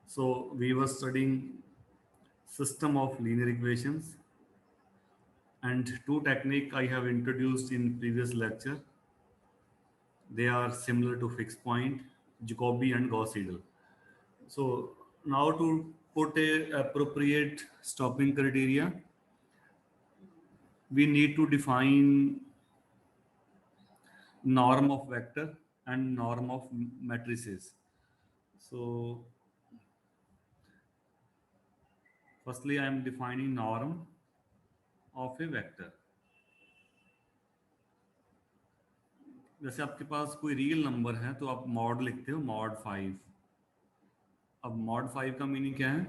So we were studying system of linear equations, and two technique I have introduced in previous lecture. They are similar to fixed point, Jacobi and Gauss-Seidel. So now to put a appropriate stopping criteria, we need to define norm of vector and norm of matrices. So firstly, I am defining norm of a vector. जैसे आपके पास कोई real number है तो आप mod लिखते हो, mod 5। अब mod 5 का मीनिंग क्या है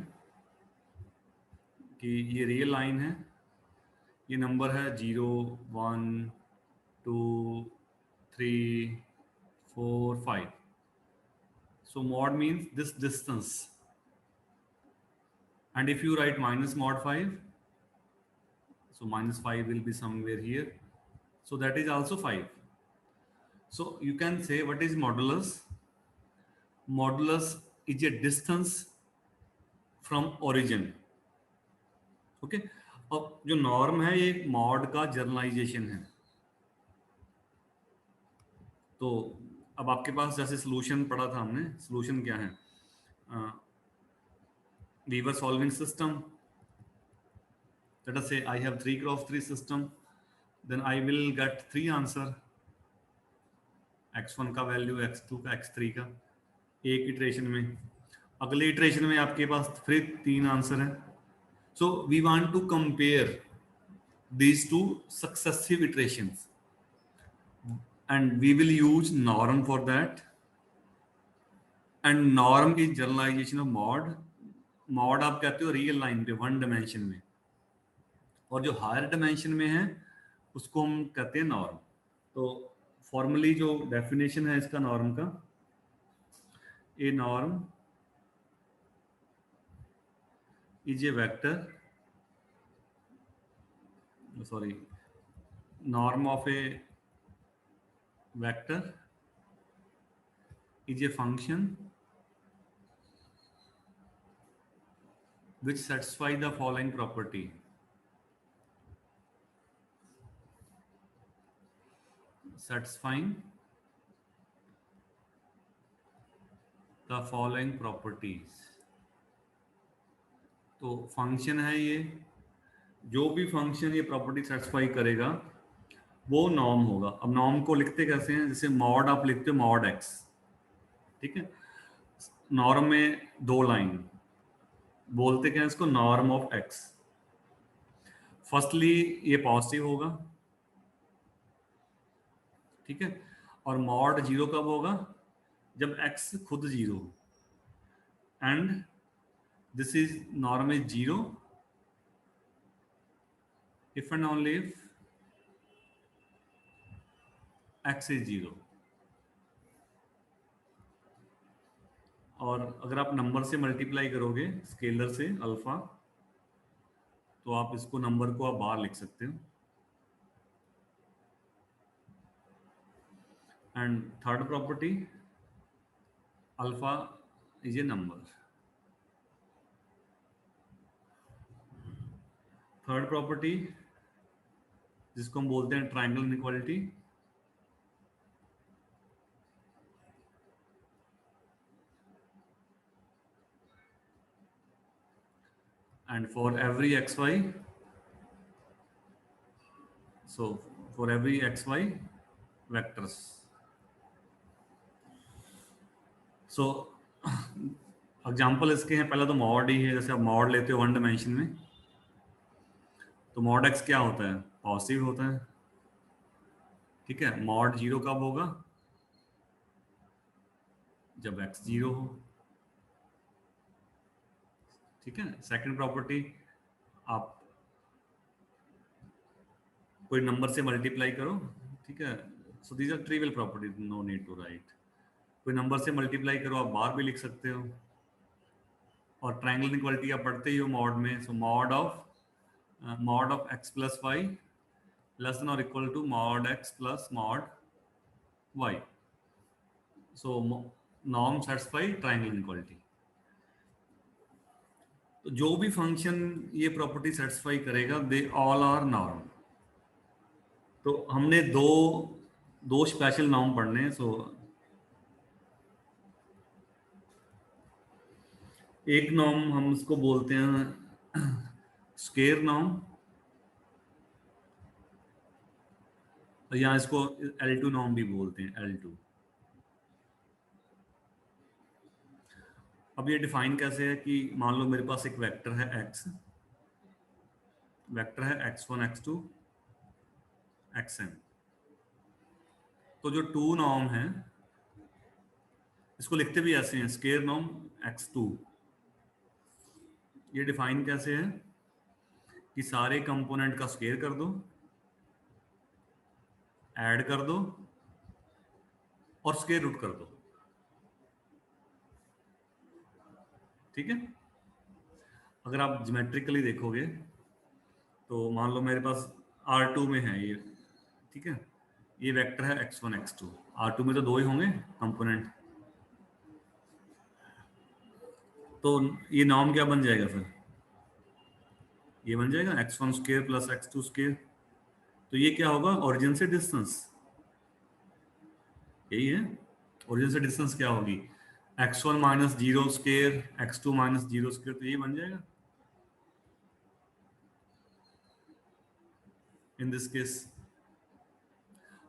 कि ये रियल लाइन है, ये नंबर है 0 1 2 3 4 5। So mod means this distance, and if you write minus mod 5, so minus 5 will be somewhere here, so that is also 5. So you can say what is modulus. Modulus is a distance from origin. Okay अब जो norm है ये mod का journalisation है। तो अब आपके पास जैसे सॉल्यूशन पढ़ा था हमने, सॉल्यूशन क्या है, we were solving system. Let us say I have 3x3 system, then I will get 3 answer, x1 का वैल्यू, x2 का, x3 का, एक इटरेशन में। अगले इटरेशन में आपके पास फिर 3 आंसर है। So we want to compare these two successive iterations, and we will use norm for that. And norm is generalization of mod. Mod आप कहते हो रियल लाइन पे 1 डायमेंशन में, और जो हायर डायमेंशन में है उसको हम कहते हैं नॉर्म। तो फॉर्मली जो डेफिनेशन है इसका नॉर्म का, a norm is a vector, sorry, norm of a vector is a function which satisfy the following property. Satisfying the following properties. तो फंक्शन है ये, जो भी फंक्शन ये प्रॉपर्टी सेटिस्फाई करेगा वो नॉर्म होगा। अब नॉर्म को लिखते कैसे हैं, जैसे मॉड आप लिखते हो मॉड एक्स, ठीक है। नॉर्म में 2 लाइन, बोलते क्या है इसको, नॉर्म ऑफ एक्स। फर्स्टली ये पॉजिटिव होगा, ठीक है, और मॉड 0 कब होगा, जब एक्स खुद 0 हो, and this is norm is 0 if and only if x is 0। और अगर आप नंबर से मल्टीप्लाई करोगे स्केलर से अल्फा, तो आप इसको नंबर को आप बाहर लिख सकते हो। And third property, alpha is a number. Third property जिसको हम बोलते हैं triangle inequality, and for every xy, so for every xy vectors, so example इसके हैं, पहला तो मॉड ही है। जैसे आप मॉड लेते हो 1 डायमेंशन में, तो मॉड एक्स क्या होता है, पॉजिटिव होता है, ठीक है। मॉड 0 कब होगा, जब x 0 हो, ठीक है। सेकंड प्रॉपर्टी, आप कोई नंबर से मल्टीप्लाई करो, ठीक है। So these are trivial properties, no need to write. कोई नंबर से मल्टीप्लाई करो, आप बाहर भी लिख सकते हो। और ट्रायंगल इनइक्वालिटी आप पढ़ते ही हो मॉड में, so mod of x plus y less than or equal to mod x plus mod y। So norm satisfy triangle inequality. तो जो भी फंक्शन ये प्रॉपर्टी सेटिस्फाई करेगा दे ऑल आर नॉर्म। तो हमने दो दो स्पेशल नॉर्म पढ़ने हैं। सो एक नॉर्म हम उसको बोलते हैं स्केयर नॉर्म, या इसको L2 नॉर्म भी बोलते हैं, L2। अब ये डिफाइन कैसे है कि मान लो मेरे पास एक वेक्टर है x, वेक्टर है x1 x2 xn। तो जो टू नॉर्म है इसको लिखते भी ऐसे हैं, स्केयर नॉर्म x2। ये डिफाइन कैसे है कि सारे कंपोनेंट का स्केयर कर दो, ऐड कर दो और स्केयर रूट कर दो। ठीक है। अगर आप ज्योमेट्रिकली देखोगे तो मान लो मेरे पास R2 में है ये, ठीक है, ये वेक्टर है x1 x2। R2 में तो दो ही होंगे कंपोनेंट, तो ये नॉर्म क्या बन जाएगा फिर? ये बन जाएगा x1 square plus x2 square. तो ये क्या होगा? ओरिजिन से डिस्टेंस, यही है। ओरिजिन से डिस्टेंस क्या होगी? x1 minus zero square x2 minus zero square, तो यही बन जाएगा इन दिस केस।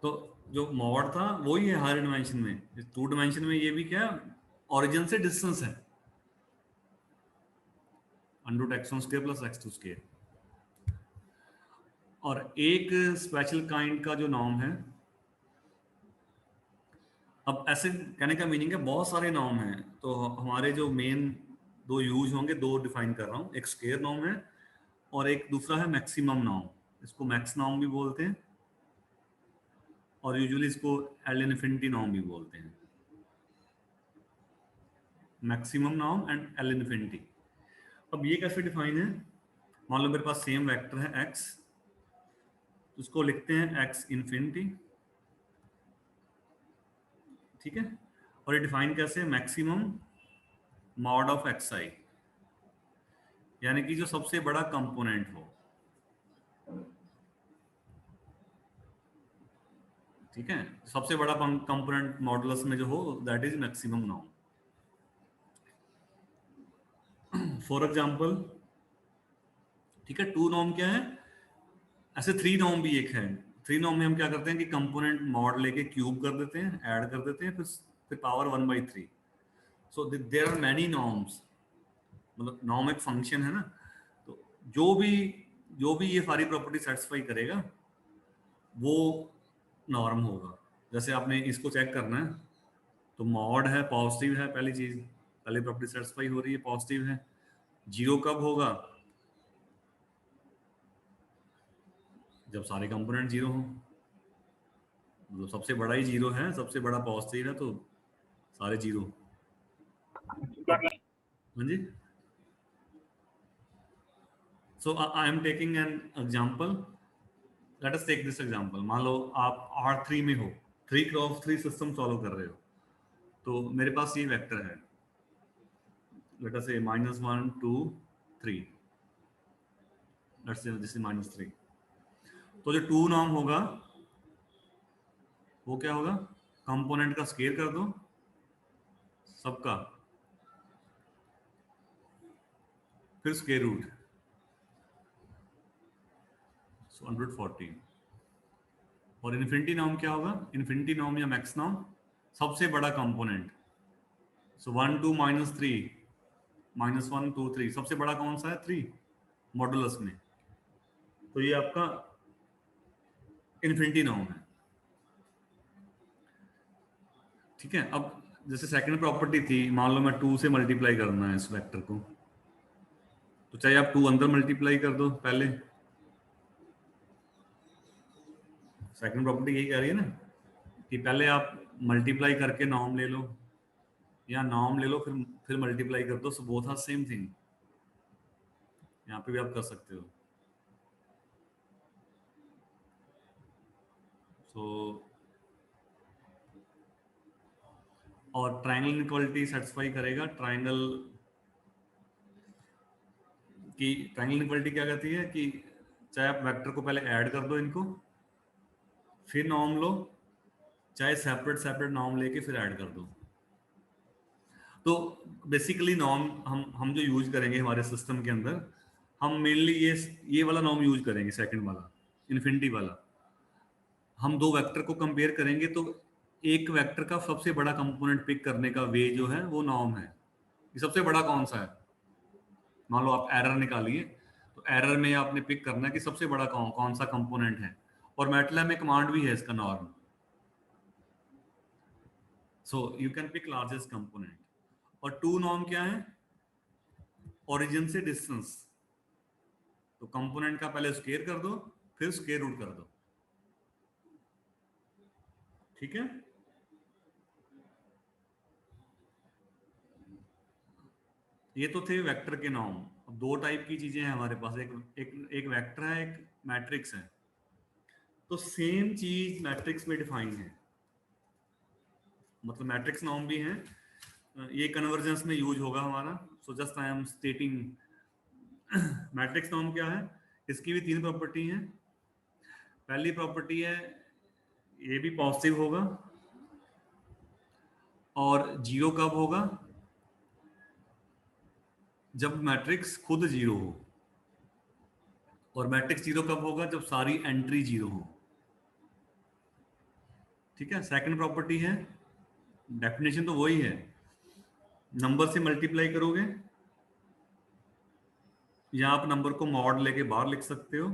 तो जो मॉड था वही है हर डिमेंशन में, इस टू डिमेंशन में ये भी क्या, ओरिजिन से डिस्टेंस है, under root x1 square plus x2 square. और एक स्पेशल काइंड का जो नॉर्म है, अब ऐसे कहने का मीनिंग है बहुत सारे नॉर्म हैं, तो हमारे जो मेन दो यूज होंगे, दो डिफाइन कर रहा हूँ, एक स्केयर नॉर्म है और एक दूसरा है मैक्सिमम नॉर्म। इसको मैक्स नॉर्म भी बोलते हैं और यूजुअली इसको एल इनफिनिटी नॉर्म भी बोलते हैं। Maximum norm and L infinity. अब ये कैसे डिफाइन है? मान लो मेरे पास सेम वेक्टर है x, उसको लिखते हैं x इनफिनिटी, ठीक है। और ये डिफाइन कैसे? मैक्सिमम मॉड ऑफ xi, यानी कि जो सबसे बड़ा कंपोनेंट हो, ठीक है, सबसे बड़ा कंपोनेंट मॉडुलस में जो हो, that is maximum norm. For example, ठीक है, टू नॉर्म क्या है? ऐसे थ्री नॉर्म भी एक है। थ्री नॉर्म में हम क्या करते हैं कि कंपोनेंट मॉड लेके क्यूब कर देते हैं, ऐड कर देते हैं, फिर power 1/3। So there are many norms, मतलब नॉर्म एक फंक्शन है ना। तो जो भी जो भी ये सारी प्रॉपर्टी सेटिस्फाई करेगा वो नॉर्म होगा। जैसे आपने इसको चेक करना है, तो मॉड है, पॉजिटिव है, पहली चीज, पहली प्रॉपर्टी सेटिस्फाई हो रही है, पॉजिटिव है। जीरो कब होगा? जब सारे कंपोनेंट जीरो हो, मतलब सबसे बड़ा ही जीरो है, सबसे बड़ा पॉजिटिव है, तो सारे जीरो। अब हाँ जी, so I am taking an example. Let us take this example. मान लो आप R3 में हो, 3x3 सिस्टम सॉल्व कर रहे हो, तो मेरे पास ये वेक्टर है, लेट अस से -1 2 3, लेट्स से दिस इज -3। तो जो टू नॉर्म होगा वो क्या होगा? कंपोनेंट का स्केयर कर दो सबका, फिर स्केयर रूट, सो 114। और इन्फिनिटी नॉर्म क्या होगा? इन्फिनिटी नॉर्म या मैक्स नॉर्म, सबसे बड़ा कंपोनेंट। सो 1 2 -3, -1 2 3, सबसे बड़ा कौन सा है? 3 मॉडुलस में, तो ये आपका इन्फिनिटी नॉर्म है। ठीक है। अब जैसे सेकंड प्रॉपर्टी थी, मान लो मैं 2 से मल्टीप्लाई करना है इस वेक्टर को, तो चाहे आप 2 अंदर मल्टीप्लाई कर दो पहले, सेकंड प्रॉपर्टी यही कह रही है ना कि पहले आप मल्टीप्लाई करके नॉर्म ले लो, या नॉर्म ले लो फिर मल्टीप्लाई कर दो, so both are same thing. यहाँ पे भी आप कर सकते हो। सो और ट्रायंगल इनइक्वालिटी सेटिस्फाई करेगा। ट्रायंगल कि ट्रायंगल इनइक्वालिटी क्या कहती है कि चाहे आप वेक्टर को पहले ऐड कर दो इनको, फिर नॉर्म लो, चाहे सेपरेट सेपरेट नॉर्म लेके फिर ऐड कर दो। तो बेसिकली नॉर्म हम जो यूज करेंगे हमारे सिस्टम के अंदर, हम मेनली ये वाला नॉर्म यूज करेंगे, सेकंड वाला, इन्फिनिटी वाला। हम दो वेक्टर को कंपेयर करेंगे तो एक वेक्टर का सबसे बड़ा कंपोनेंट पिक करने का वे जो है वो नॉर्म है। ये सबसे बड़ा कौन सा है? मान लो आप एरर निकालिए, तो एरर में आपने पिक करना है कि सबसे बड़ा कौन सा कंपोनेंट है, और मैटलैब में कमांड भी है इसका, norm. So you can pick largest component. और टू नॉर्म क्या है? ओरिजिन से डिस्टेंस। तो कंपोनेंट का पहले स्क्वायर कर दो, फिर स्क्वायर रूट कर दो। ठीक है? ये तो थे वेक्टर के नॉर्म। अब दो टाइप की चीजें हैं हमारे पास, एक वेक्टर है, एक मैट्रिक्स है। तो सेम चीज मैट्रिक्स में डिफाइन है, मतलब मैट्रिक्स नॉर्म भी है, ये कन्वर्जेंस में यूज होगा हमारा। So just I am स्टेटिंग matrix norm क्या है। इसकी भी तीन प्रॉपर्टी है। पहली प्रॉपर्टी है ये भी पॉजिटिव होगा, और जीरो कब होगा? जब मैट्रिक्स खुद जीरो हो। और मैट्रिक्स जीरो कब होगा? जब सारी एंट्री जीरो हो। ठीक है? सेकंड प्रॉपर्टी है, डेफिनेशन तो वही है, नंबर से मल्टीप्लाई करोगे, या आप नंबर को मॉड लेके बाहर लिख सकते हो,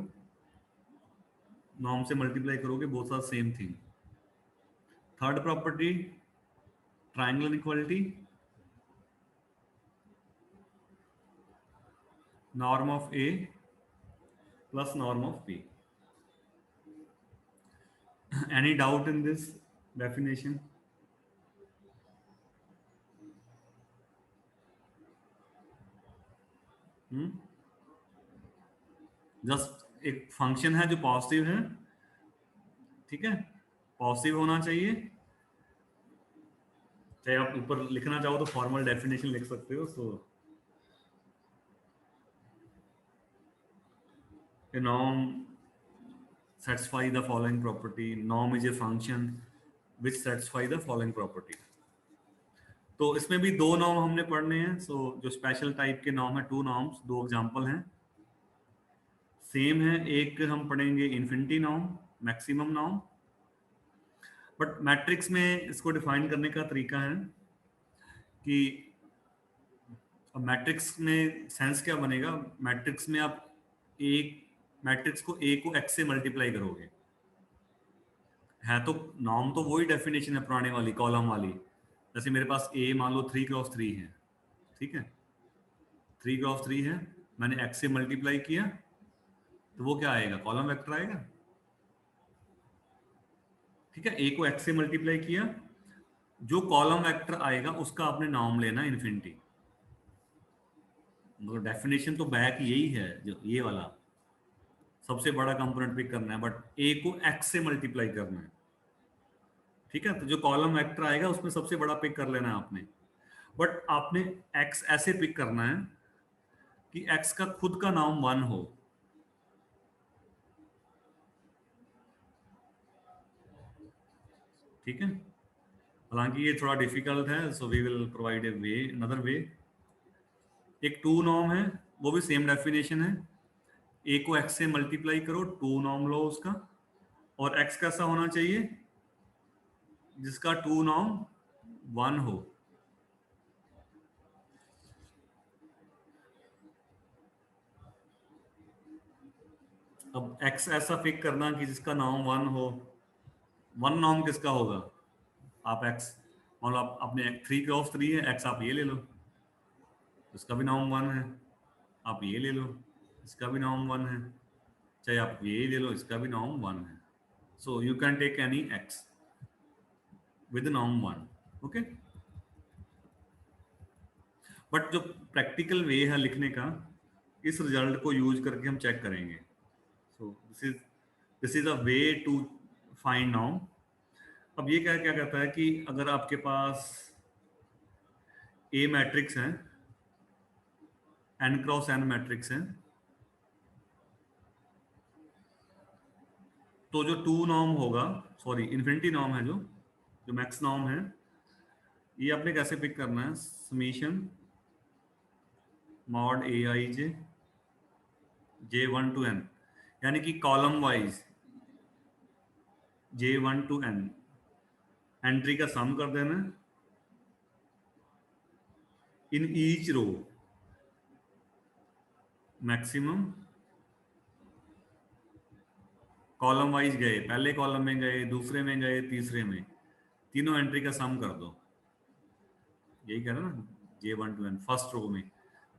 नॉर्म से मल्टीप्लाई करोगे, both are same thing. Third property, triangle equality, norm of a plus norm of b. Any doubt in this definition? Just एक फंक्शन है जो पॉजिटिव है, ठीक है, पॉजिटिव होना चाहिए। चाहे आप ऊपर लिखना चाहो तो फॉर्मल डेफिनेशन लिख सकते हो। सो a norm satisfy the following property, norm is a function which satisfy the following property। तो इसमें भी दो नॉर्म हमने पढ़ने हैं। सो जो स्पेशल टाइप के नॉर्म है, टू नॉर्म्स, दो एग्जांपल हैं, सेम है। एक हम पढ़ेंगे infinity norm, maximum norm. But matrix में इसको डिफाइन करने का तरीका है कि अब मैट्रिक्स में सेंस क्या बनेगा? मैट्रिक्स में आप एक मैट्रिक्स को ए को एक्स से मल्टीप्लाई करोगे, है तो नॉर्म तो वही डेफिनेशन है पुराने वाली, कॉलम वाली। जैसे मेरे पास ए मान लो 3x3 है, ठीक है, 3x3 है, मैंने एक्स से मल्टीप्लाई किया, तो वो क्या आएगा? कॉलम वेक्टर आएगा। ठीक है, ए को एक्स से मल्टीप्लाई किया, जो कॉलम वेक्टर आएगा उसका आपने नाम लेना इन्फिनिटी। मतलब डेफिनेशन तो बैक यही है, जो ये वाला सबसे बड़ा कंपोनेंट पिक करना है, बट ए को एक्स से मल्टीप्लाई करना है। ठीक है, तो जो कॉलम वेक्टर आएगा उसमें सबसे बड़ा पिक कर लेना है आपने। बट आपने एक्स ऐसे पिक करना है कि एक्स का खुद का नाम 1 हो। ठीक है, हालांकि ये थोड़ा डिफिकल्ट है, so we will provide a way, another way. एक टू नॉर्म है, वो भी सेम डेफिनेशन है, ए को एक्स से मल्टीप्लाई करो, टू नॉर्म लो उसका, और एक्स कैसा होना चाहिए? जिसका टू नॉर्म 1 हो। अब एक्स ऐसा पिक करना कि जिसका नाम 1 हो। 1 नॉर्म किसका होगा? आप एक्स मान लो, आप अपने 3x3 है, एक्स आप ये ले लो, इसका भी नाम 1 है। आप ये ले लो, इसका भी नाम 1 है। चाहे आप ये ले लो, इसका भी नाम 1 है। So you can take any x with नाम 1। ओके, बट जो प्रैक्टिकल वे है लिखने का, इस रिजल्ट को यूज करके हम चेक करेंगे। So this is a way to find नाउन। अब ये क्या क्या कहता है कि अगर आपके पास ए मैट्रिक्स है, n क्रॉस n मैट्रिक्स है, तो जो टू नॉर्म होगा, सॉरी इन्फिनिटी नॉर्म है, जो मैक्स नॉर्म है, ये आपने कैसे पिक करना है, summation mod a i j one to n, यानी कि column wise j one to n entry का सम कर देना in each row, maximum column wise गए, पहले कॉलम में गए, दूसरे में गए, तीसरे में, तीनों एंट्री का सम कर दो, यही कह रहे ना, J one to N first row में,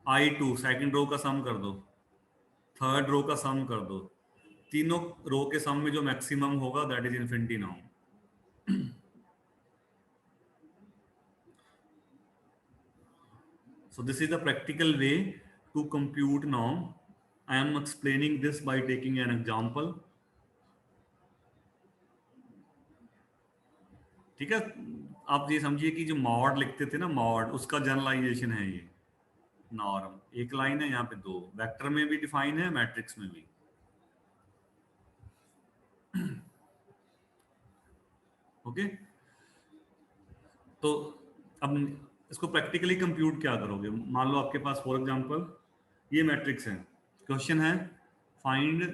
आई टू सेकेंड रो का सम कर दो, थर्ड रो का सम कर दो, तीनों रो के सम में जो मैक्सिमम होगा that is infinity norm. So this is the practical way to compute norm. I am explaining this by taking an example. ठीक है, आप ये समझिए कि जो मॉड लिखते थे ना, मॉड, उसका जनरलाइजेशन है ये नॉर्म। एक लाइन है, यहाँ पे दो, वेक्टर में भी डिफाइन है, मैट्रिक्स में भी। ओके, तो अब इसको प्रैक्टिकली कंप्यूट क्या करोगे, मान लो आपके पास फॉर एग्जांपल ये मैट्रिक्स है, क्वेश्चन है फाइंड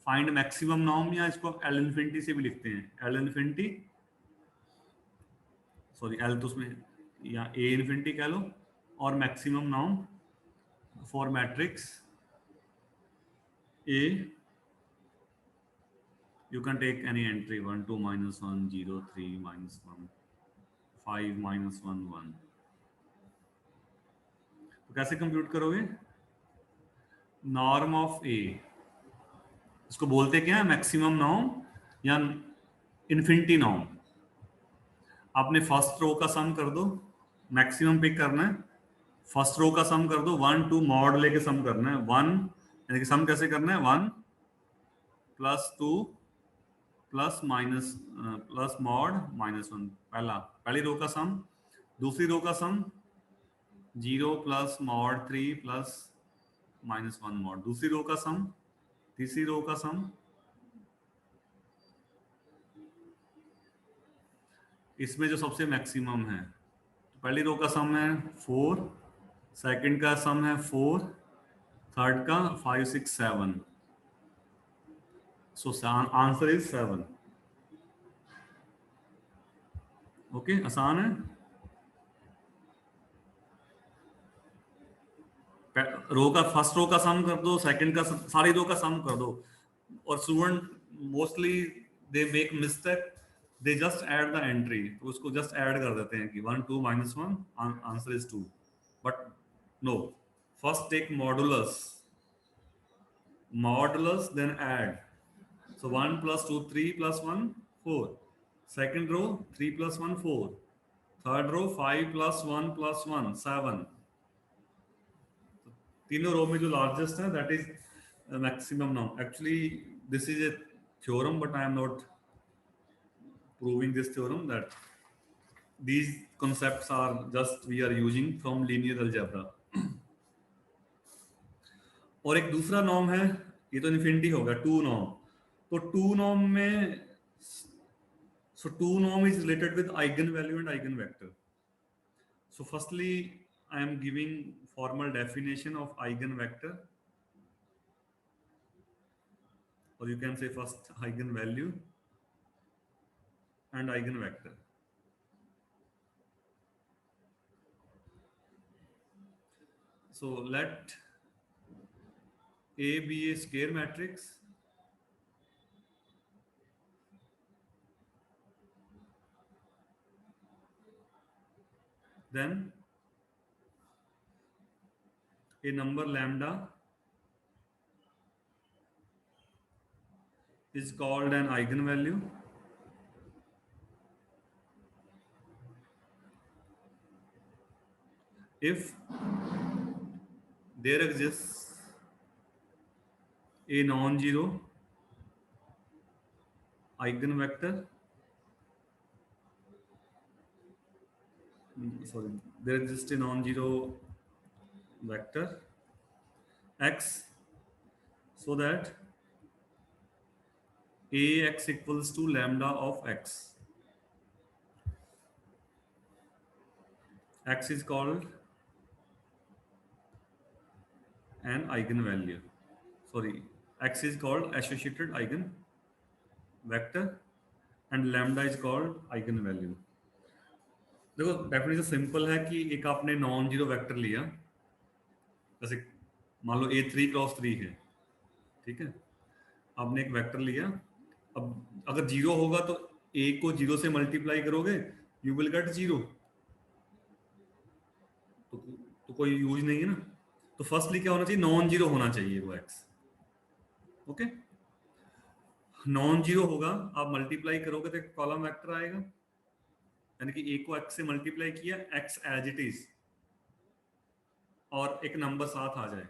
फाइंड मैक्सिमम नॉर्म, या इसको एल इन्फिनिटी से भी लिखते हैं, एल इन्फिनिटी, सॉरी एल तो उसमें, या ए इन्फिनिटी कह लो, और maximum norm for matrix A, you can take any entry 1 2 minus 1 0 3 minus 1 5 minus 1 1। तो कैसे कंप्यूट करोगे, नॉर्म ऑफ ए, इसको बोलते क्या है, मैक्सिमम नॉर्म या इन्फिनिटी नॉर्म। आपने फर्स्ट रो का सम कर दो, मैक्सिमम पिक करना है, फर्स्ट रो का सम कर दो, 1 2 मॉड लेके सम करना है, 1 यानी कि सम कैसे करना है, 1 plus 2 plus minus plus mod minus 1, पहली रो का सम, दूसरी रो का सम 0 plus mod 3 plus minus 1 mod, दूसरी रो का सम, तीसरी रो का सम, इसमें जो सबसे मैक्सिमम है, तो पहली रो का सम है 4, सेकंड का सम है 4, थर्ड का 5 6 7, सो आंसर इज 7। ओके, आसान है, रो का फर्स्ट रो का सम कर दो, सेकंड का सारी रो का सम कर दो, और student mostly they make mistake, they just add the entry, तो उसको जस्ट ऐड कर देते हैं कि 1 2 minus 1 answer is 2, but no, first take modulus then add, so 1 plus 2 3 plus 1 4, second row 3 plus 1 4, third row 5 plus 1 plus 1 7, तीनों रो में जो largest है that is maximum norm. Actually this is a theorem, but I am not proving this theorem, that these concepts are just we are using from linear algebra। और एक दूसरा norm है, ये तो इन्फिनिटी होगा, टू नॉर्म, तो to norm में, so two norm is related with eigenvalue and eigenvector। So firstly I am giving formal definition of eigenvector, or you can say first eigenvalue and eigenvector। So let A be a square matrix, then a number lambda is called an eigenvalue, if there exists a non-zero eigenvector, sorry, there exists a non-zero vector x so that ax equals to lambda of x. X is called an eigenvalue. Sorry, x is called associated eigenvector and lambda is called eigenvalue. देखो definition simple है कि एक आपने non zero vector लिया, जैसे मान लो A3 × 3 है, ठीक है, आपने एक वेक्टर लिया, अब अगर जीरो होगा तो a को जीरो से मल्टीप्लाई करोगे, यू विल गेट जीरो, तो कोई यूज नहीं है ना। तो फर्स्टली क्या होना चाहिए, नॉन जीरो होना चाहिए वो x, ओके। नॉन जीरो होगा, आप मल्टीप्लाई करोगे तो एक कॉलम वेक्टर आएगा, यानी कि a को x से मल्टीप्लाई किया, x एज इट इज, और एक नंबर साथ आ जाए।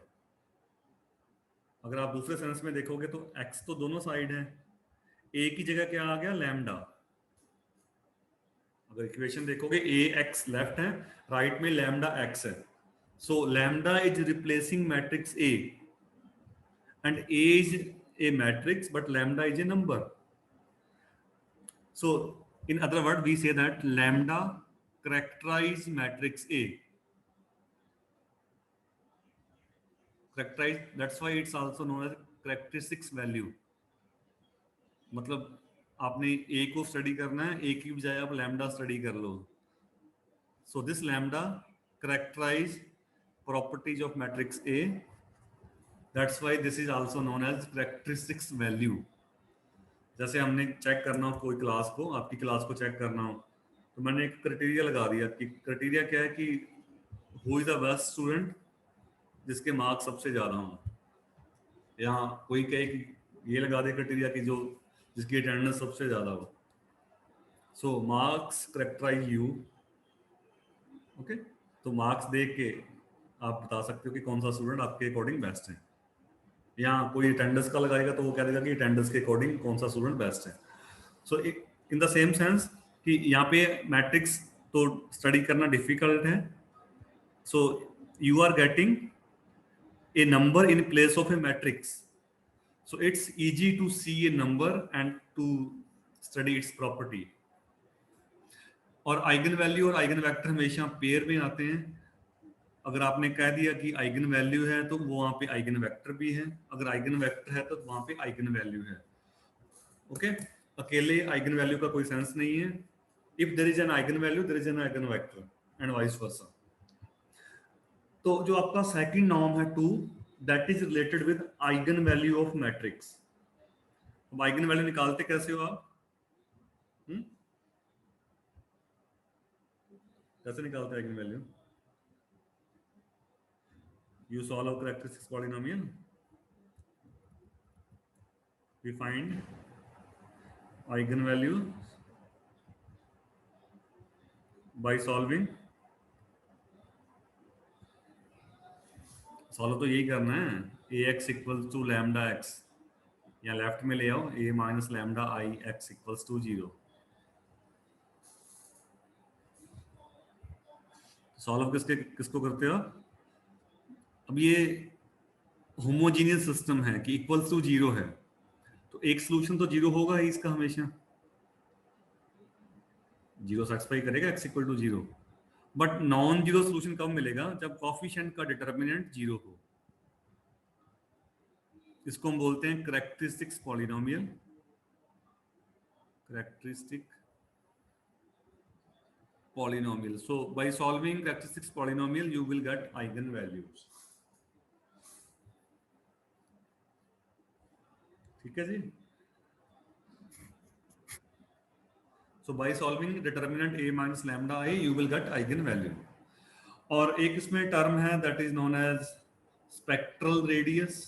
अगर आप दूसरे सेंस में देखोगे तो x तो दोनों साइड है, a की जगह क्या आ गया, लैम्डा। अगर इक्वेशन देखोगे ax लेफ्ट है, राइट में लैम्डा x है, सो lambda is replacing matrix a and a is a matrix but lambda is a number. So in other words we say that lambda characterize matrix A, characterize, that's why it's also known as characteristics value. मतलब आपने a को study करना है, a की बजाय आप lambda study कर लो। So this lambda characterize properties of matrix A, that's why this is also known as characteristics value. जैसे हमने चेक करना हो कोई क्लास को, आपकी क्लास को चेक करना हो, तो मैंने एक क्राइटेरिया लगा दिया कि क्राइटेरिया क्या है कि who is the best student, जिसके मार्क्स सबसे ज्यादा हों। यहाँ कोई कहे कि ये लगा दे क्राइटेरिया कि जो जिसकी अटेंडेंस सबसे ज्यादा हो। सो मार्क्स करेक्टराइज यू, ओके। तो मार्क्स देख के आप बता सकते हो कि कौन सा स्टूडेंट आपके अकॉर्डिंग बेस्ट है। यहाँ कोई अटेंडेंस का लगाएगा तो वो कह देगा कि अटेंडेंस के अकॉर्डिंग कौन सा स्टूडेंट बेस्ट है। So in the same sense कि यहाँ पे मैट्रिक्स तो स्टडी करना डिफिकल्ट है, so you are getting a number in place of a matrix, so it's easy to see a number and to study its property. और eigen value और eigen vector हमेशा pair में आते हैं। अगर आपने कह दिया कि आइगन वैल्यू है तो वो वहां पे आइगन वेक्टर भी है, अगर आइगन वेक्टर है तो वहां पे आइगन वैल्यू है, ओके। अकेले आइगन वैल्यू का कोई सेंस नहीं है। If there is an eigen value there is an eigen vector and vice versa. तो जो आपका सेकंड नॉर्म है 2, that is related with eigen value of matrix. अब आइगन वैल्यू निकालते कैसे हो आप, कैसे निकालते हैं eigen value? You solve a characteristics polynomial, we find eigen value by solving. Solve तो यही करना है, ax equals to lambda x, या लेफ्ट में ले आओ a minus lambda I x equals to 0। Solve किसको करते हो? अब ये होमोजीनियस सिस्टम है कि इक्वल्स टू 0 है, तो एक सोल्यूशन तो 0 होगा ही इसका, हमेशा 0 सेटिस्फाई करेगा x equal to 0। But non zero solution कब मिलेगा? जब कोएफिशिएंट का डिटरमिनेंट 0 हो। इसको हम बोलते हैं characteristics polynomial, characteristic polynomial. So by solving characteristics polynomial you will get eigen values, ठीक है जी। So by solving determinant a minus lambda I you will get eigen value। और एक इसमें टर्म है that is known as spectral radius।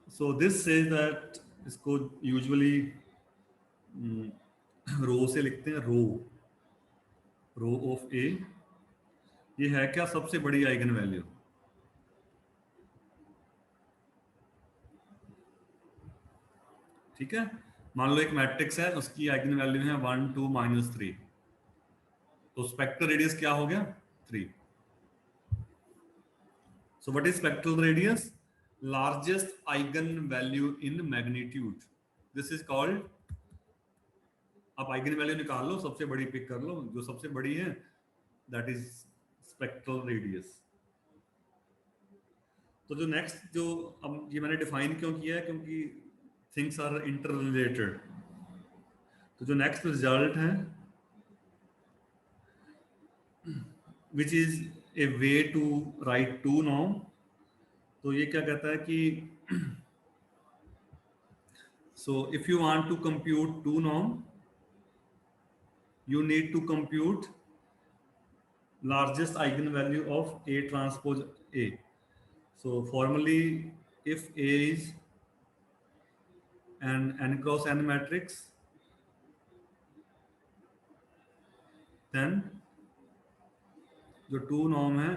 So this says that इसको usually रो से लिखते हैं, रो ऑफ ए। ये है क्या? सबसे बड़ी आइगन वैल्यू। ठीक है, मान लो एक मैट्रिक्स है, उसकी आइगन वैल्यू है 1 2 -3। तो स्पेक्ट्रल रेडियस क्या हो गया 3. So what is spectral radius? Largest eigenvalue in magnitude. This is called. आप आइगन वैल्यू निकाल लो, सबसे बड़ी पिक कर लो, जो सबसे बड़ी है दैट इज स्पेक्ट्रल रेडियस. तो जो नेक्स्ट जो अब ये मैंने डिफाइन क्यों किया है, क्योंकि थिंग्स आर इंटर रिलेटेड. तो जो नेक्स्ट रिजल्ट है which is a way to write two norm. तो ये क्या कहता है कि so if you want to compute 2 norm, you need to compute largest eigenvalue of A transpose A. So formally, if A is an n cross n matrix, then जो 2 norm है,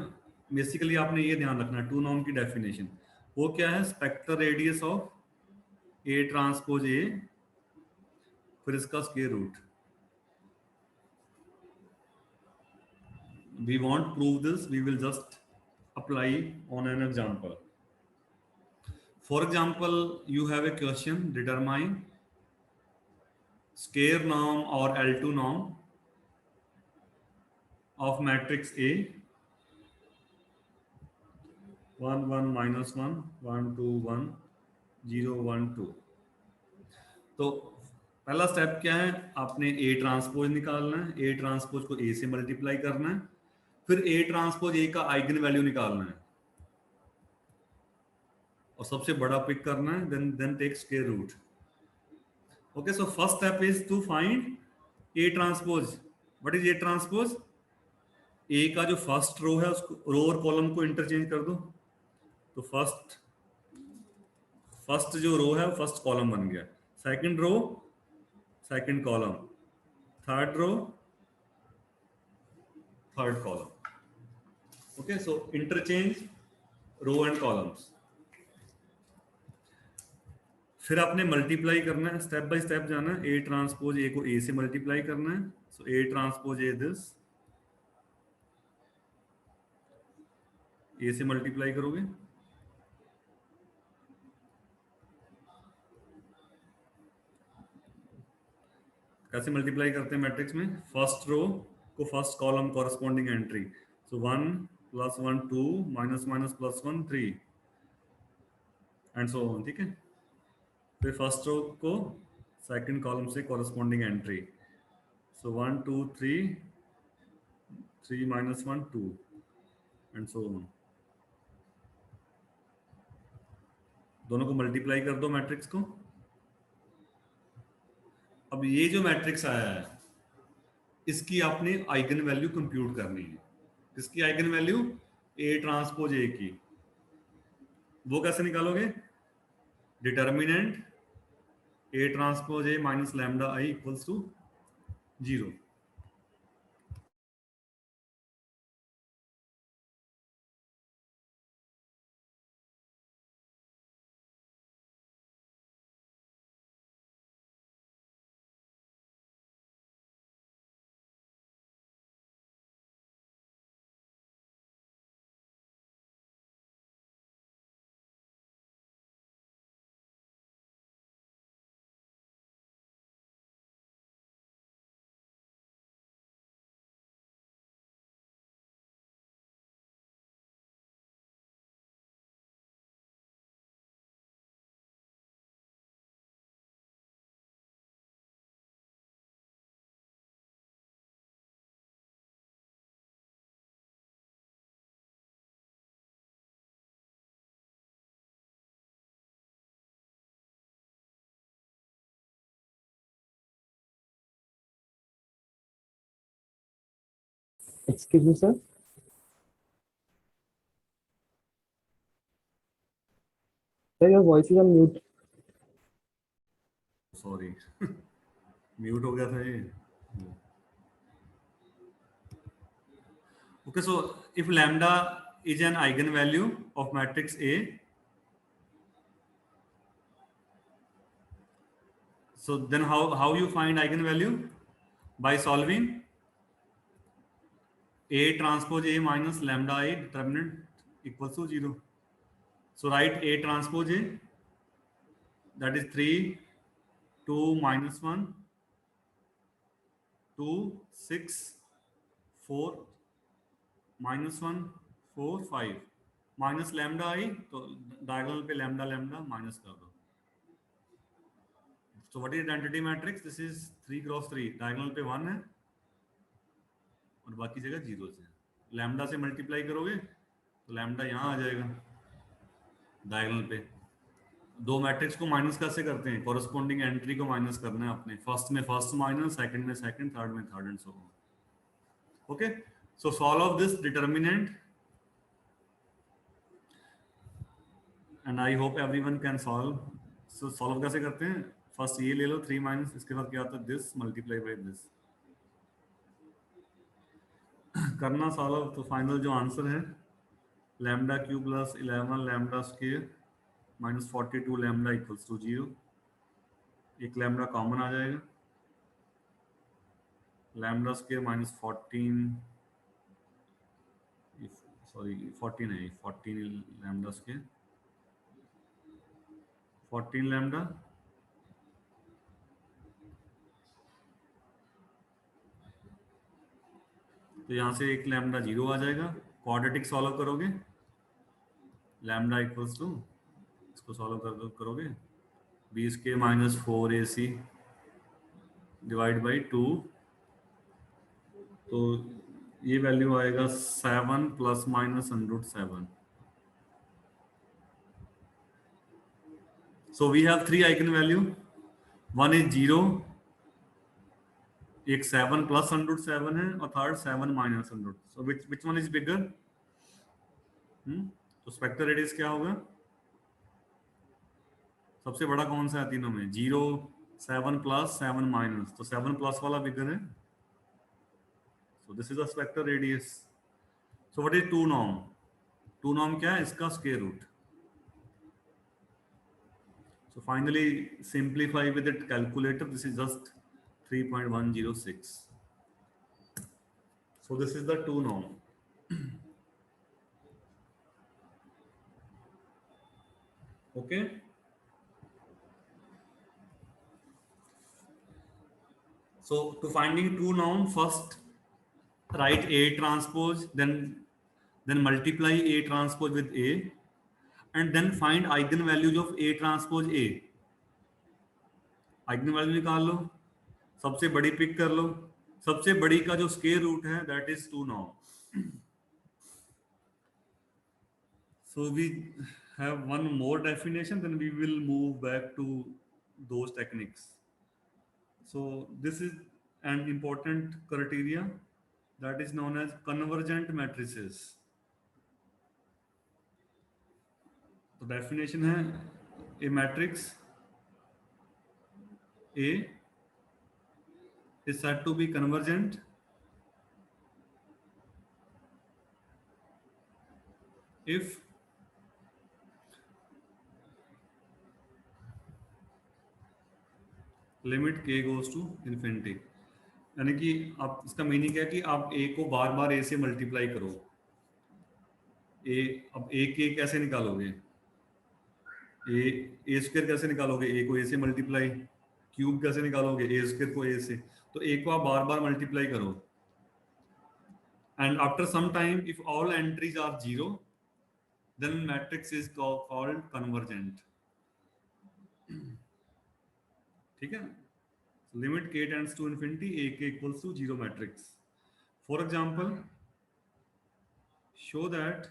basically आपने ये ध्यान रखना है 2 norm की definition वो क्या है, spectral radius of A transpose A फिर इसका square root. We won't prove this, we will just apply on an example. For example, you have a question, determine square norm or L2 norm of matrix A 1 1 minus 1 1 2 1 0 1 2. तो पहला step क्या है, आपने A transpose निकालना है, A transpose को A से multiply करना है, फिर A ट्रांसपोज A का आइगन वैल्यू निकालना है और सबसे बड़ा पिक करना है, then take square root. Okay, so first step is to find A transpose. What is A transpose? A का जो फर्स्ट रो है उसको रो और कॉलम को इंटरचेंज कर दो. तो फर्स्ट जो रो है फर्स्ट कॉलम बन गया, second row second column, third row third column. Okay, so interchange row and columns. फिर आपने मल्टीप्लाई करना है, स्टेप बाय स्टेप जाना है. A ट्रांसपोज A को A से मल्टीप्लाई करना है. सो A transpose A this A से मल्टीप्लाई करोगे, कैसे मल्टीप्लाई करते हैं मैट्रिक्स में, फर्स्ट रो को first column corresponding entry. So 1 plus 1 2 minus minus plus 1 3 and so on. ठीक है, फिर फर्स्ट रो को सेकंड कॉलम से corresponding entry. So 1 2 3 3 minus 1 2 and so on. दोनों को मल्टीप्लाई कर दो मैट्रिक्स को. अब ये जो मैट्रिक्स आया है इसकी आपने आइगन वैल्यू कंप्यूट करनी है. इसकी eigen value A transpose A की, वो कैसे निकालोगे, determinant A transpose A minus lambda I equals to 0. Excuse me, sir. Sir, your voice is on mute. Sorry mute हो गया था ये. Okay, so if lambda is an eigenvalue of matrix A, so then how you find eigenvalue? By solving A transpose A minus lambda A determinant equals to 0. So write A transpose A, that is 3, 2 minus 1, 2, 6, 4 minus 1, 4, 5 minus lambda आई, तो diagonal पे lambda lambda minus कर दो. So what is identity matrix? This is 3 cross 3. Diagonal पे 1 है और बाकी जगह 0 से. लैम्डा से मल्टीप्लाई करोगे तो लैम्डा यहाँ आ जाएगा डायगोनल पे. दो मैट्रिक्स को माइनस कैसे करते हैं? कॉरस्पॉन्डिंग एंट्री को माइनस करना है अपने. फर्स्ट में फर्स्ट माइनस, सेकंड में सेकंड, थर्ड में third, and so on. Okay, so solve this determinant and I hope everyone can solve. So solve कैसे करते हैं? फर्स्ट ये ले लो 3 माइनस, इसके बाद क्या आता है? This multiply by this. करना सॉल्व, तो फाइनल जो आंसर है lambda cube plus 11 lambda square minus 42 lambda equals to 0. एक लैम्डा कॉमन आ जाएगा. लैम्डा स्क्वायर माइनस 14, सॉरी 14 है, 14 लैम्डा स्क्वायर, 14 लैम्डा तो यहाँ से एक लैम्डा 0 आ जाएगा. क्वाड्रेटिक सॉल्व करोगे लैम्डा इक्वल्स टू, इसको सॉल्व करोगे b square minus 4ac divide by 2, तो ये वैल्यू आएगा 7 plus minus √7. So we have 3 eigenvalue. One is 0, एक 7 प्लस √7 है और third 7 minus √. So which one is bigger? तो स्पेक्टर रेडियस क्या होगा? सबसे बड़ा कौन सा है तीनों में? 0, 7 प्लस, 7 माइनस, तो 7 प्लस वाला बिगर है. So this is the spectral radius. So what is 2 norm? 2 norm क्या है? इसका square root. So finally simplify with the calculator. This is just 3.106. So this is the 2 norm. Okay. So to finding 2 norm, first write A transpose, then multiply A transpose with A, and then find eigenvalues of A transpose A. eigenvalue निकाल लो, सबसे बड़ी pick कर लो. सबसे बड़ी का जो square root है that is 2 norm. So we have one more definition, then we will move back to those techniques. So this is an important criteria that is known as convergent matrices. तो definition है a matrix A is said to be convergent if limit k goes to infinity. यानी कि आप इसका meaning क्या है कि आप a को बार बार a से मल्टीप्लाई करो. a, अब a के कैसे निकालोगे? a स्क्वायर कैसे निकालोगे? a को a से मल्टीप्लाई. क्यूब कैसे निकालोगे? a स्क्वायर को a से. तो a को आप बार बार मल्टीप्लाई करो. And after some time, if all entries are 0, then matrix is called convergent. ठीक है? Limit k tends to infinity, ak equals to 0 matrix. For example, show that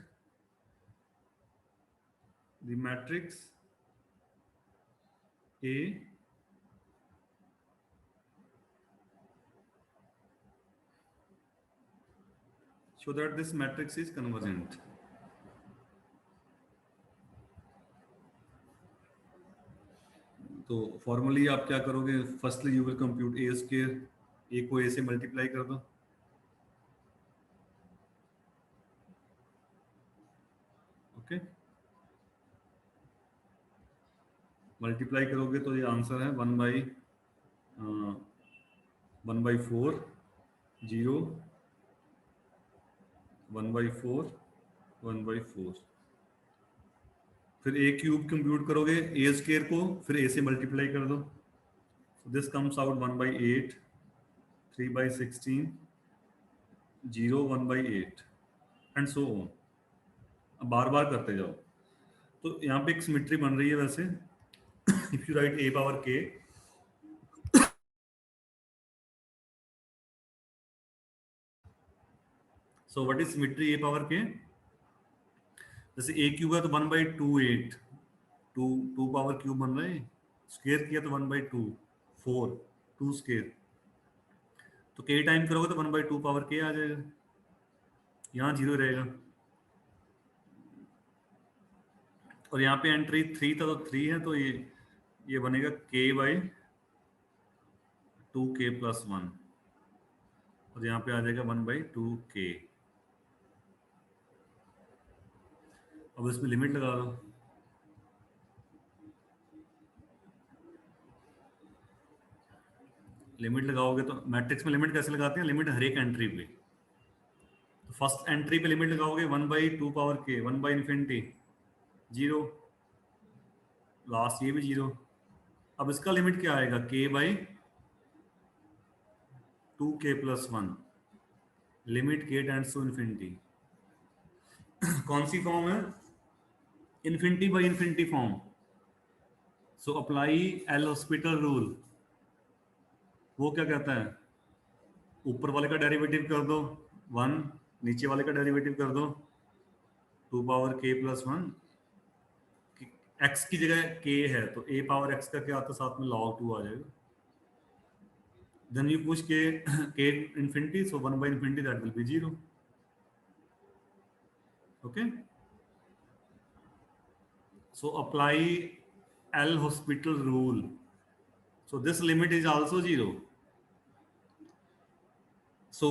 the matrix A show that this matrix is convergent. तो formally आप क्या करोगे? Firstly you will compute a square, a को a से multiply कर दो. Okay, multiply करोगे तो ये आंसर है 1/4 0 1/4 1/4। फिर ए क्यूब कंप्यूट करोगे ए स्क्वायर को, फिर ए से मल्टीप्लाई कर दो, this comes out 1/8, 3/16, 0, 1/8 and so on. अब बार बार करते जाओ। तो यहाँ पे एक सिमेट्री बन रही है वैसे। If you right a power k, so what is symmetry a power k? जैसे a क्यूब है तो 1/28, 2 पावर क्यूब बन रहे हैं, स्क्वायर किया तो 1/2, 4, 2 स्क्वायर, तो k टाइम करोगे तो 1/2 पावर k आ जाएगा, यहाँ 0 रहेगा। और यहाँ पे एंट्री 3 था तो 3 है, तो ये बनेगा k/2k+1, और यहाँ पे आ जाएगा 1/2k। अब इसमें लिमिट लगा दो। लिमिट लगाओगे तो मैट्रिक्स में लिमिट कैसे लगाते हैं? लिमिट हर एक एंट्री पे। तो फर्स्ट एंट्री पे लिमिट लगाओगे 1/2 पावर k, 1/∞, 0, लास्ट ये भी 0। अब इसका लिमिट क्या आएगा? k/2k+1, limit k tends to infinity. कौन सी फॉर्म है? Infinity by infinity form. So apply L hospital rule. वो क्या कहता है? ऊपर वाले का डेरिवेटिव कर दो 1, नीचे वाले का डेरिवेटिव कर दो 2 पावर k+1। x की जगह k है तो a पावर x का क्या आता है? साथ में log 2 आ जाएगा। Then you push k infinity, so 1/∞, that will be 0. Okay, so apply L hospital rule, so this limit is also 0. So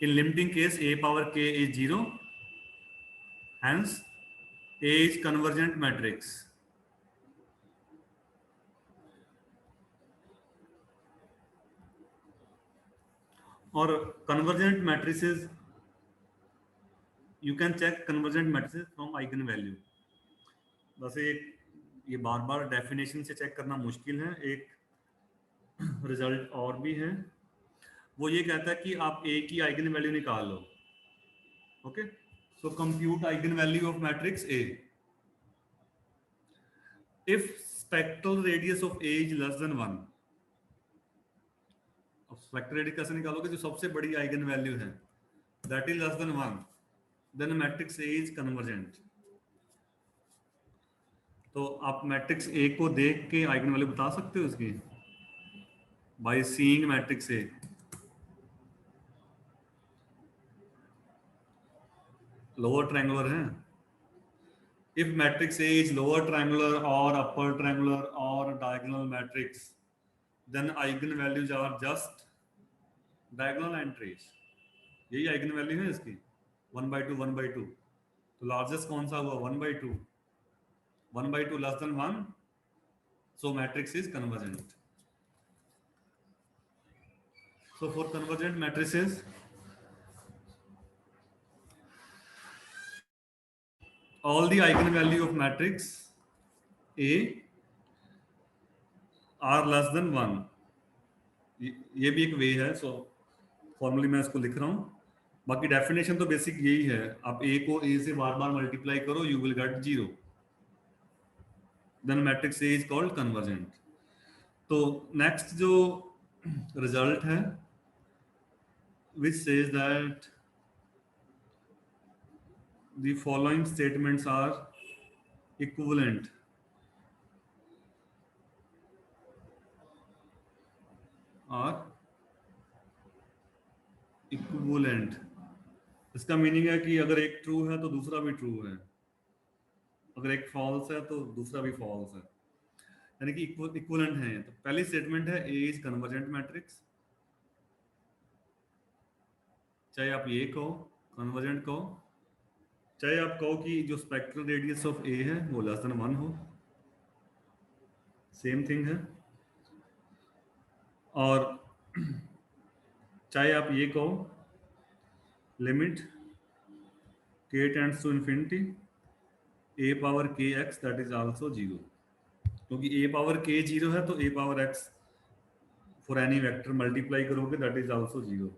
in limiting case a power k is 0, hence a is convergent matrix. और convergent matrices, you can check convergent matrices from eigenvalue. वैसे ये बार बार definition से check करना मुश्किल है। एक result और भी है, वो ये कहता है कि आप a की आइगन वैल्यू निकाल लो। Okay, so compute eigen value of matrix a if spectral radius of a is less than 1। अब स्पेक्ट्रल रेडियस कैसे निकालोगे? जो सबसे बड़ी आइगन वैल्यू है that is less than 1, then matrix a is convergent. तो आप मैट्रिक्स a को देख के आइगन वैल्यू बता सकते हो उसकी, by seeing matrix a। Lower triangular है। If matrix A is lower triangular or upper triangular or diagonal matrix, then eigenvalues are just diagonal entries. यही eigenvalue है इसकी, 1/2 1/2। तो लार्जेस्ट कौन सा हुआ? 1/2, 1/2 less than 1, so matrix is convergent. So for convergent matrices, all the eigenvalue of matrix A are less than 1। ये भी एक वे है। सो फॉर्मूली मैं इसको लिख रहा हूँ, बाकी डेफिनेशन तो बेसिक यही है। आप a को a से बार बार मल्टीप्लाई करो, you will get 0, then matrix a is called convergent. तो नेक्स्ट जो रिजल्ट है which says that the following statements are equivalent इसका मीनिंग है कि अगर एक ट्रू है तो दूसरा भी ट्रू है, अगर एक फॉल्स है तो दूसरा भी फॉल्स है, यानी कि इक्विवेलेंट है। तो पहली स्टेटमेंट है ए इज कन्वर्जेंट मैट्रिक्स, चाहे आप ये कहो कन्वर्जेंट कहो, चाहे आप कहो कि जो स्पेक्ट्रल रेडियस ऑफ ए है वो लेस देन 1 हो, सेम थिंग है। और चाहे आप ये कहो limit k tends to infinity a power k x that is also zero, क्योंकि a पावर k जीरो है तो a power x for any vector multiply करोगे दैट इज आल्सो जीरो।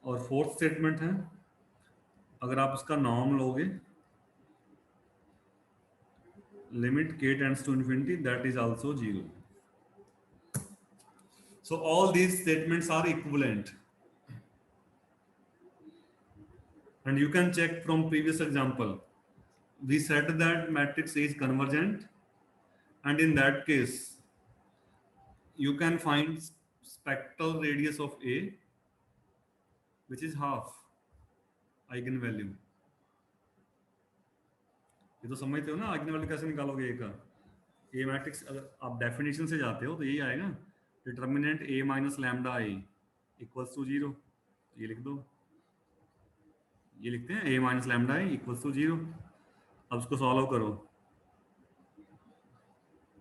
और फोर्थ स्टेटमेंट है, अगर आप इसका नॉर्म लोगे limit k tends to infinity that is also zero. So all these statements are equivalent, and you can check from previous example. We said that matrix A is convergent, and in that case you can find spectral radius of A, which is half eigenvalue. ये तो समझते हो ना eigen value कैसे निकालोगे ए का। ए matrix अगर आप डेफिनेशन से जाते हो तो यही आएगा, determinant A minus lambda I equals to zero. ये लिख दो, ये लिखते हैं A minus lambda I equals to zero. अब इसको सॉल्व करो,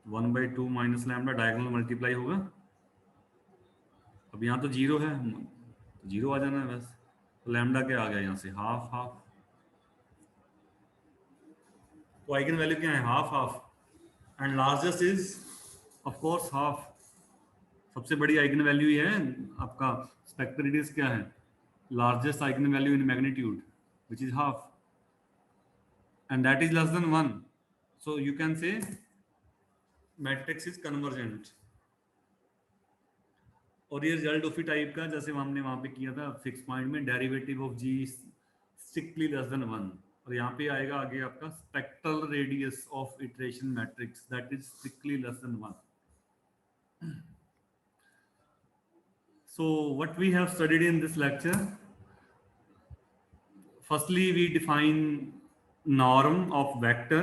1/2 माइनस लैम्डा डायगोनल मल्टीप्लाई होगा। अब यहाँ तो जीरो है तो जीरो आ जाना है बस, तो लैम्डा क्या आ गया यहाँ से, हाफ हाफ। तो आइगन वैल्यू क्या है, half half, and largest is of course half. सबसे बड़ी आइगन वैल्यू ये है आपका, स्पेक्ट्रल रेडियस क्या है, largest eigen value in magnitude which is half, and that is less than 1, so you can say matrix is convergent. और ये result उसी टाइप का जैसे हमने वहां पे किया था फिक्स पॉइंट में, derivative of g strictly less than 1, और यहाँ पे आएगा आगे आपका spectral radius of iteration matrix that is strictly less than 1। So what we have studied in this lecture, firstly we define norm of vector,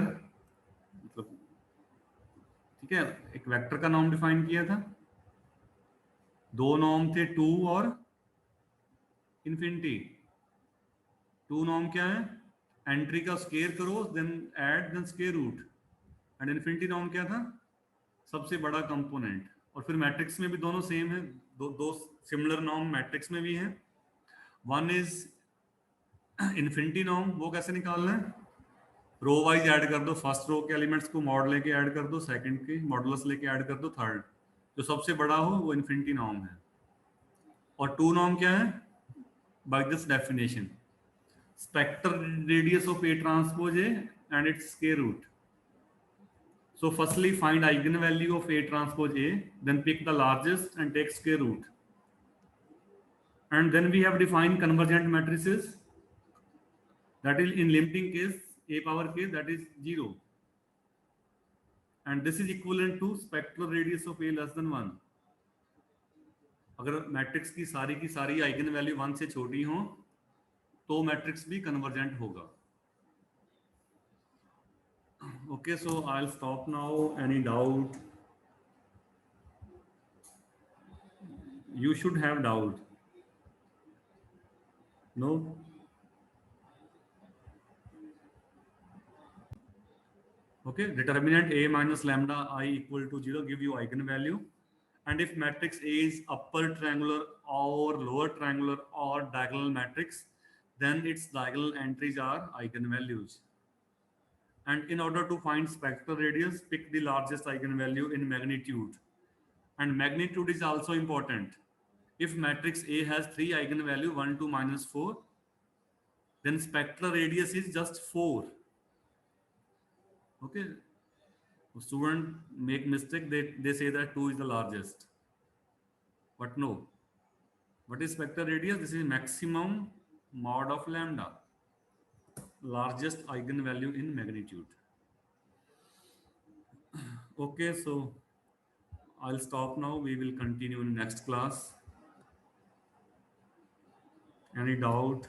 मतलब ठीक है, एक वेक्टर का नॉर्म डिफाइन किया था, दो नॉर्म थे 2 और इन्फिनिटी। 2 नॉर्म क्या है, एंट्री का स्क्वायर करो then add then square root, and infinity norm क्या था, सबसे बड़ा कंपोनेंट। और फिर मैट्रिक्स में भी दोनों सेम है, दो सिमिलर नॉर्म मैट्रिक्स में भी है। वन इज इन्फिनिटी नॉर्म, वो कैसे निकालना है, रो वाइज ऐड कर दो, फर्स्ट रो के एलिमेंट्स को मॉड लेके ऐड कर दो, सेकंड के मॉडुलस लेके ऐड कर दो, थर्ड जो सबसे बड़ा हो वो इन्फिनिटी नॉर्म है। और 2 नॉर्म क्या है, by this definition spectral radius of A transpose A and its square root. So firstly find eigenvalue of A transpose A, then pick the largest and take square root. And then we have defined convergent matrices, that is in limiting case A power k that is 0. And this is equivalent to spectral radius of A less than 1. अगर matrix की सारी eigen value 1 से छोटी हो तो matrix भी convergent होगा। Okay, so I'll stop now. Any doubt? You should have doubt. No? Okay, determinant A minus lambda I equal to 0 give you eigenvalue. And if matrix A is upper triangular or lower triangular or diagonal matrix, then its diagonal entries are eigenvalues. And in order to find spectral radius, pick the largest eigenvalue in magnitude. And magnitude is also important. If matrix A has 3 eigenvalue 1, 2, minus 4, then spectral radius is just 4. Okay, student make mistake, they say that 2 is the largest, but no. What is spectral radius? This is maximum mod of lambda, largest eigenvalue in magnitude. Okay, so I'll stop now. We will continue in next class. Any doubt?